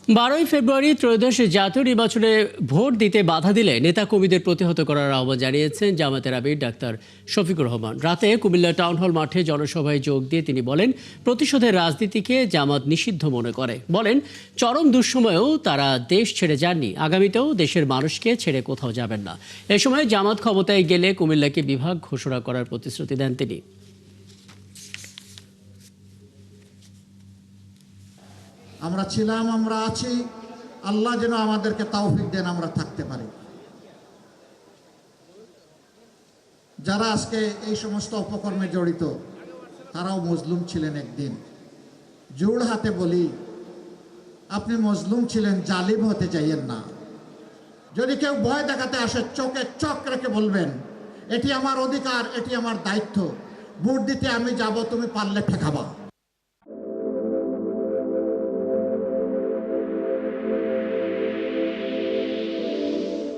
12ই ফেব্রুয়ারি ত্রয়োদশ জাতীয় নির্বাচনে ভোট দিতে বাধা দিলে নেতাকর্মীদের প্রতিহত করার আহ্বান জানিয়েছেন জামায়াতের আমির ডাক্তার শফিকুর রহমান। রাতে কুমিল্লা টাউন হল মাঠে জনসভায় যোগ দিয়ে তিনি বলেন, প্রতিশোধের রাজনীতিকে জামাত নিষিদ্ধ মনে করে। বলেন, চরম দুঃসময়েও তারা দেশ ছেড়ে যাননি, আগামীতেও দেশের মানুষকে ছেড়ে কোথাও যাবেন না। এ সময় জামাত ক্ষমতায় গেলে কুমিল্লাকে বিভাগ ঘোষণা করার প্রতিশ্রুতি দেন তিনি। আমরা ছিলাম, আমরা আছি, আল্লাহ যেন আমাদেরকে তৌফিক দেন আমরা থাকতে পারি। যারা আজকে এই সমস্ত অপকর্মে জড়িত তারাও মজলুম ছিলেন একদিন। জোড় হাতে বলি, আপনি মজলুম ছিলেন, জালিম হতে চাইয়েন না। যদি কেউ ভয় দেখাতে আসে, চোখে চোখ রেখে বলবেন, এটি আমার অধিকার, এটি আমার দায়িত্ব, ভোট দিতে আমি যাব, তুমি পারলে ঠেকাবা।